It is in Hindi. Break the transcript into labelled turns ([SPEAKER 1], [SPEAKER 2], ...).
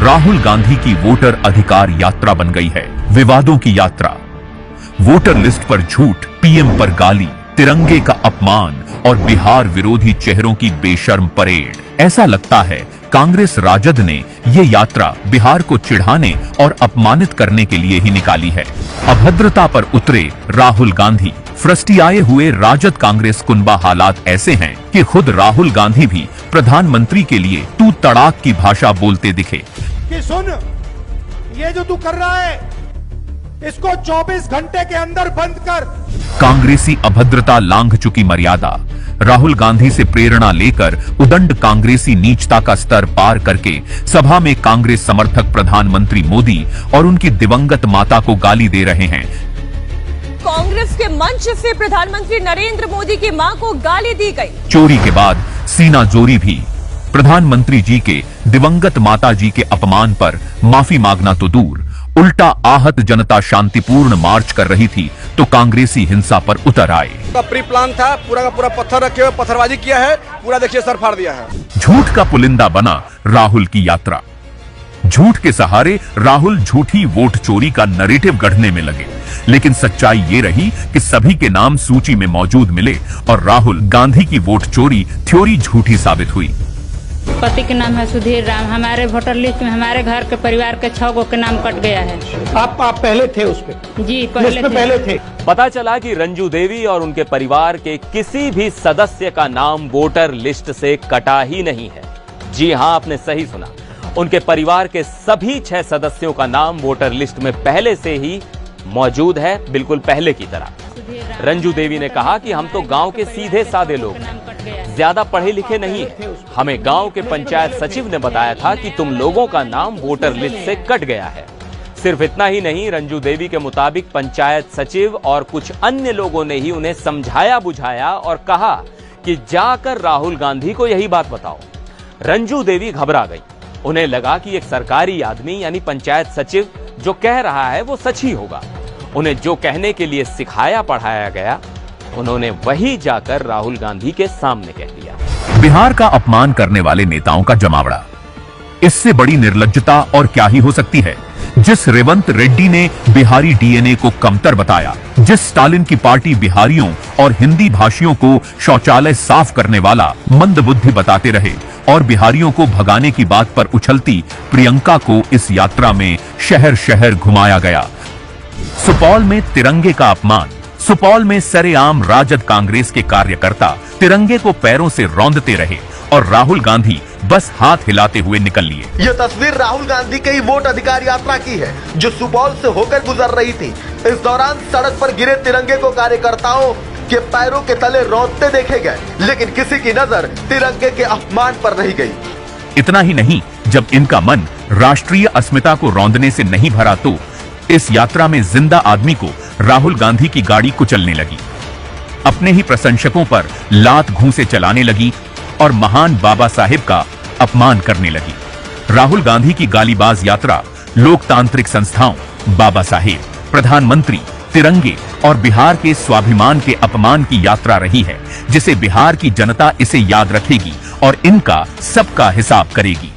[SPEAKER 1] राहुल गांधी की वोटर अधिकार यात्रा बन गई है विवादों की यात्रा। वोटर लिस्ट पर झूठ, पीएम पर गाली, तिरंगे का अपमान और बिहार विरोधी चेहरों की बेशर्म परेड। ऐसा लगता है कांग्रेस राजद ने ये यात्रा बिहार को चिढ़ाने और अपमानित करने के लिए ही निकाली है। अभद्रता पर उतरे राहुल गांधी। फ्रस्टियाए हुए राजद कांग्रेस कुनबा हालात ऐसे हैं कि खुद राहुल गांधी भी प्रधानमंत्री के लिए तू तड़ाक की भाषा बोलते दिखे।
[SPEAKER 2] कि सुन, ये जो तू कर रहा है इसको 24 घंटे के अंदर बंद कर।
[SPEAKER 1] कांग्रेसी अभद्रता लांघ चुकी मर्यादा। राहुल गांधी से प्रेरणा लेकर उदंड कांग्रेसी नीचता का स्तर पार करके सभा में कांग्रेस समर्थक प्रधानमंत्री मोदी और उनकी दिवंगत माता को गाली दे रहे हैं।
[SPEAKER 3] कांग्रेस के मंच से प्रधानमंत्री नरेंद्र मोदी की मां को गाली दी गई।
[SPEAKER 1] चोरी के बाद सीना जोरी भी। प्रधानमंत्री जी के दिवंगत माता जी के अपमान पर माफी मांगना तो दूर, उल्टा आहत जनता शांतिपूर्ण मार्च कर रही थी तो कांग्रेसी हिंसा पर उतर आए।
[SPEAKER 4] प्री प्लान था, पूरा का पूरा पत्थर रखे हुए पत्थरबाजी किया है, पूरा देखिए सर फाड़ दिया है।
[SPEAKER 1] झूठ का पुलिंदा बना राहुल की यात्रा। झूठ के सहारे राहुल झूठी वोट चोरी का नरेटिव गढ़ने में लगे, लेकिन सच्चाई ये रही कि सभी के नाम सूची में मौजूद मिले और राहुल गांधी की वोट चोरी थ्योरी झूठी साबित हुई।
[SPEAKER 5] पति के नाम है सुधीर राम, हमारे वोटर लिस्ट में हमारे घर के परिवार के 6 गो के नाम कट गया है।
[SPEAKER 2] आप पहले थे उस पे?
[SPEAKER 5] जी पहले
[SPEAKER 2] थे।
[SPEAKER 6] पता चला कि रंजू देवी और उनके परिवार के किसी भी सदस्य का नाम वोटर लिस्ट से कटा ही नहीं है। जी हां, आपने सही सुना, उनके परिवार के सभी 6 सदस्यों का नाम वोटर लिस्ट में पहले से ही मौजूद है, बिल्कुल पहले की तरह। रंजू देवी ने कहा कि हम तो गांव के सीधे साधे लोग हैं, ज्यादा पढ़े लिखे नहीं है। हमें गांव के पंचायत सचिव ने बताया था कि तुम लोगों का नाम वोटर लिस्ट से कट गया है। सिर्फ इतना ही नहीं, रंजू देवी के मुताबिक पंचायत सचिव और कुछ अन्य लोगों ने ही उन्हें समझाया बुझाया और कहा कि जाकर राहुल गांधी को यही बात बताओ। रंजू देवी घबरा गई। उन्हें लगा कि एक सरकारी आदमी यानी पंचायत सचिव जो कह रहा है वो सच ही होगा। उन्हें जो कहने के लिए सिखाया पढ़ाया गया, उन्होंने वही जाकर राहुल गांधी के सामने कह दिया।
[SPEAKER 1] बिहार का अपमान करने वाले नेताओं का जमावड़ा, इससे बड़ी निर्लज्जता और क्या ही हो सकती है। जिस रेवंत रेड्डी ने बिहारी डीएनए को कमतर बताया, जिस स्टालिन की पार्टी बिहारियों और हिंदी भाषियों को शौचालय साफ करने वाला मंदबुद्धि बताते रहे और बिहारियों को भगाने की बात पर उछलती प्रियंका को इस यात्रा में शहर शहर घुमाया गया। सुपौल में तिरंगे का अपमान। सुपौल में सरेआम राजद कांग्रेस के कार्यकर्ता तिरंगे को पैरों से रौंदते रहे और राहुल गांधी बस हाथ हिलाते हुए निकल लिए।
[SPEAKER 7] यह तस्वीर राहुल गांधी की वोट अधिकार यात्रा की है जो सुपौल से होकर गुजर रही थी। इस दौरान सड़क पर गिरे तिरंगे को कार्यकर्ताओं के पैरों के तले रौंदते देखे गए, लेकिन किसी की नजर तिरंगे के अपमान पर नहीं गई।
[SPEAKER 1] इतना ही नहीं, जब इनका मन राष्ट्रीय अस्मिता को रौंदने से नहीं भरा तो इस यात्रा में जिंदा आदमी को राहुल गांधी की गाड़ी कुचलने लगी, अपने ही प्रशंसकों पर लात घूंसे चलाने लगी और महान बाबा साहेब का अपमान करने लगी। राहुल गांधी की गालीबाज यात्रा लोकतांत्रिक संस्थाओं, बाबा साहेब, प्रधानमंत्री, तिरंगे और बिहार के स्वाभिमान के अपमान की यात्रा रही है, जिसे बिहार की जनता इसे याद रखेगी और इनका सबका हिसाब करेगी।